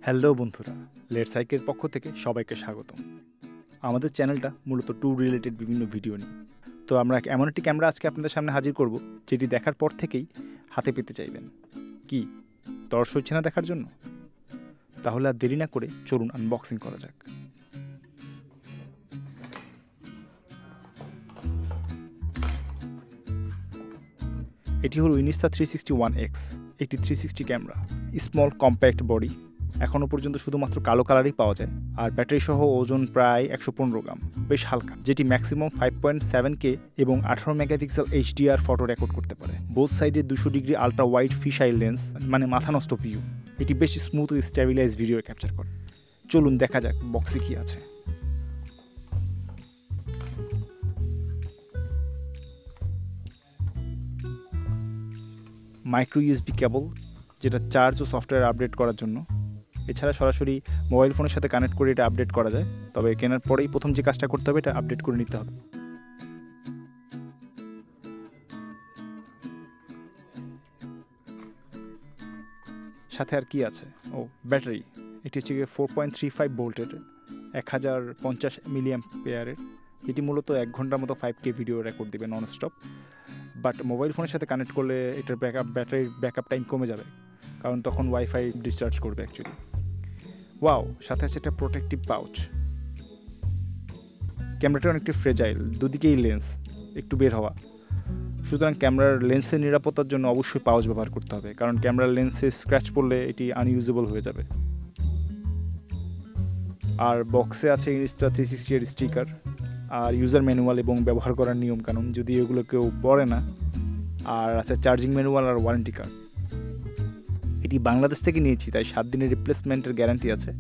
Hello বন্ধুরা, late সাইকের পক্ষ থেকে সবাইকে স্বাগতম। আমাদের চ্যানেলটা মূলত ট্যুর রিলেটেড বিভিন্ন ভিডিও নিয়ে। তো আমরা এমন একটি ক্যামেরা আজকে আপনাদের সামনে হাজির করব, যেটি দেখার পর থেকেই হাতে পেতে চাইবেন। কি তর্স হচ্ছে না দেখার জন্য? তাহলে আর দেরি না করে চলুন আনবক্সিং করা যাক। এটি হলো Insta360 One X, একটি 360 ক্যামেরা, স্মল কম্প্যাক্ট বডি। এখনও পর্যন্ত শুধুমাত্র কালো কালারই পাওয়া যায়, আর ব্যাটারি সহ ওজন প্রায় 115 গ্রাম, বেশ হালকা, যেটি ম্যাক্সিমাম 5.7K এবং 18 মেগাপিক্সেল HDR ফটো রেকর্ড করতে পারে। বোথ সাইডে 200 degree ultra wide fish I lens, মানে মাথা নষ্ট ভিউ। এটি বেশ স্মুথ ও স্টেবিলাইজ ভিডিও ক্যাপচার করে। চলুন দেখা যাক বক্সে কি আছে। মাইক্রো ইউএসবি কেবল, যেটা চার্জ ও সফটওয়্যার আপডেট করার জন্য। এছাড়া সরাসরি মোবাইল ফোনের সাথে কানেক্ট করে এটা আপডেট করা যায়, তবে কেনার পরেই প্রথম যে কাজটা করতে হবে এটা আপডেট করে নিতে হবে। সাথে আর কি আছে? ও, ব্যাটারি। এটি হচ্ছে 4.35 ভোল্টের 1050 মিলিঅ্যাম্পিয়ারের, যেটি মূলত 1 ঘন্টার মতো 5K ভিডিও রেকর্ড দেবে নন স্টপ। বাট মোবাইল ফোনের সাথে কানেক্ট করলে এটার ব্যাটারির ব্যাকআপ টাইম কমে যাবে, কারণ তখন ওয়াইফাই ডিসচার্জ করবে অ্যাকচুয়ালি। ওয়াও, সাথে আছে একটা প্রোটেক্টিভ পাউচ। ক্যামেরাটা অনেকটা ফ্রেজাইল, দুদিকেই লেন্স, একটু বের হওয়া। সুতরাং ক্যামেরার লেন্সের নিরাপত্তার জন্য অবশ্যই পাউচ ব্যবহার করতে হবে, কারণ ক্যামেরার লেন্সে স্ক্র্যাচ পড়লে এটি আনইউজেবল হয়ে যাবে। আর বক্সে আছে Insta360 এর স্টিকার, আর ইউজার ম্যানুয়াল এবং ব্যবহার করার নিয়মকানুন, যদি এগুলো কেউ পড়ে না। আর আছে চার্জিং ম্যানুয়াল আর ওয়ারেন্টি কার্ড। এটি বাংলাদেশ থেকে নিয়েছি, তাই 7 দিনের রিপ্লেসমেন্টের গ্যারান্টি আছে।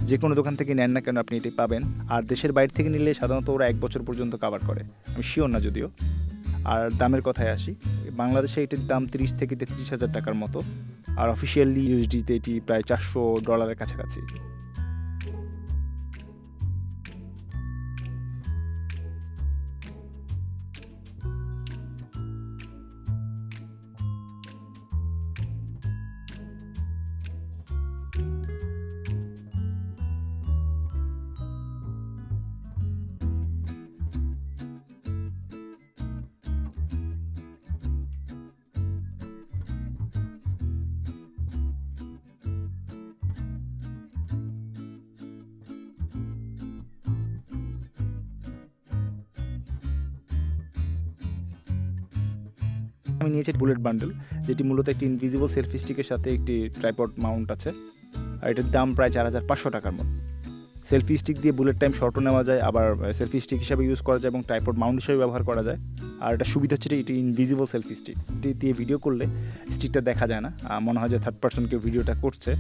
যে কোনো দোকান থেকে নেন না কেন আপনি এটি পাবেন। আর দেশের বাইরে থেকে নিলে সাধারণত ওরা 1 বছর পর্যন্ত কভার করে, আমি শিওর না যদিও। আর দামের কথায় আসি, বাংলাদেশে এটির দাম 30 থেকে 33 হাজার টাকার মতো, আর অফিসিয়ালি ইউএসডিতে এটি প্রায় $400 কাছাকাছি। আমি নিয়েছি বুলেট বান্ডেল, যেটি মূলত একটি ইনভিজিবল সেলফি স্টিকের সাথে একটি ট্রাইপড মাউন্ট আছে, আর এটার দাম প্রায় 4500 টাকার মতো। সেলফি স্টিক দিয়ে বুলেট টাইম শর্টও নেওয়া যায়, আবার সেলফি স্টিক হিসাবে ইউজ করা যায় এবং ট্রাইপড মাউন্ট হিসেবে ব্যবহার করা যায়। আর এটা সুবিধা হচ্ছে এটি ইনভিজিবল সেলফি স্টিক, এটি দিয়ে ভিডিও করলে স্টিকটা দেখা যায় না, মনে হয় যে থার্ড পার্সন কেউ ভিডিওটা করছে।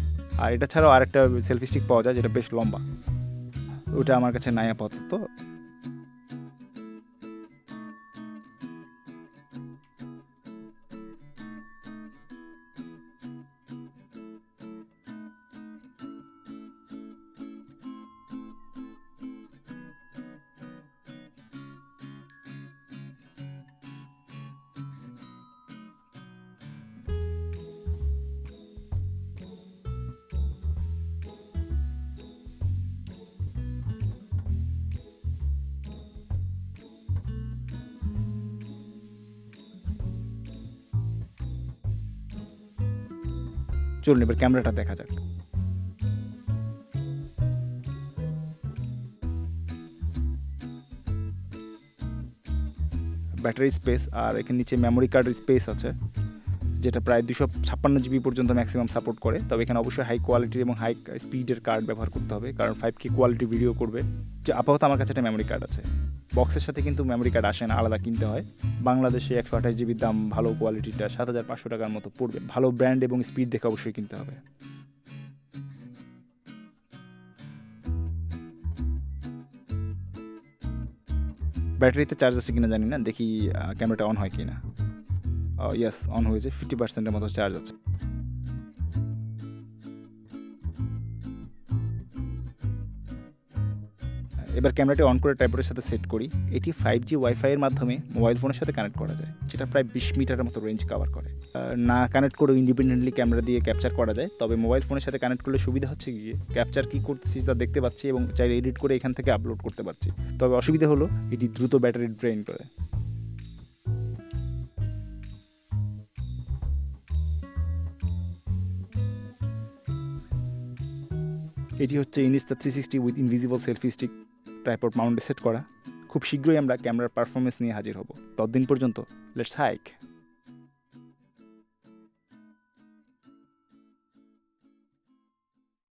আর এটা ছাড়াও আরেকটা সেলফি স্টিক পাওয়া যায় যেটা বেশ লম্বা, ওটা আমার কাছে নাই আপাতত। চলুন এবার ক্যামেরাটা দেখা যাক। ব্যাটারি স্পেস, আর এখানে নিচে মেমোরি কার্ডের স্পেস আছে, যেটা প্রায় 256 GB পর্যন্ত ম্যাক্সিমাম সাপোর্ট করে। তবে এখানে অবশ্যই হাই কোয়ালিটির এবং হাই স্পিডের কার্ড ব্যবহার করতে হবে, কারণ 5K কোয়ালিটি ভিডিও করবে। যে আপাতত আমার কাছে একটা মেমোরি কার্ড আছে। বক্সের সাথে কিন্তু মেমোরি কার্ড আসে না, আলাদা কিনতে হয়। বাংলাদেশে 128 GB দাম, ভালো কোয়ালিটিটা 7500 টাকার মতো পড়বে। ভালো ব্র্যান্ড এবং স্পিড দেখে অবশ্যই কিনতে হবে। ব্যাটারিতে চার্জ আছে কিনা জানি না, দেখি ক্যামেরাটা অন হয় কিনা। ইয়েস, অন হয়েছে, 50%-এর মতো চার্জ আছে। এবার ক্যামেরাটি অন করে ট্রাইপডের সাথে সেট করি। এটি 5G ওয়াইফাই এর মাধ্যমে মোবাইল ফোনের সাথে কানেক্ট করা যায়, যেটা প্রায় 20 মিটারের মতো রেঞ্জ কভার করে। না কানেক্ট করেও ইন্ডিপেন্ডেন্টলি ক্যামেরা দিয়ে ক্যাপচার করা যায়, তবে মোবাইল ফোনের সাথে কানেক্ট করলে সুবিধা হচ্ছে গিয়ে ক্যাপচার কী করতেছি তা দেখতে পাচ্ছি এবং চাইলে এডিট করে এখান থেকে আপলোড করতে পারছি। তবে অসুবিধা হলো এটি দ্রুত ব্যাটারি ড্রেন করে। এটি হচ্ছে Insta360 with invisible selfie stick, tripod মাউন্টে সেট করা। খুব শীঘ্রই আমরা ক্যামেরার পারফরমেন্স নিয়ে হাজির হব। ততদিন পর্যন্ত লেটস হাইক।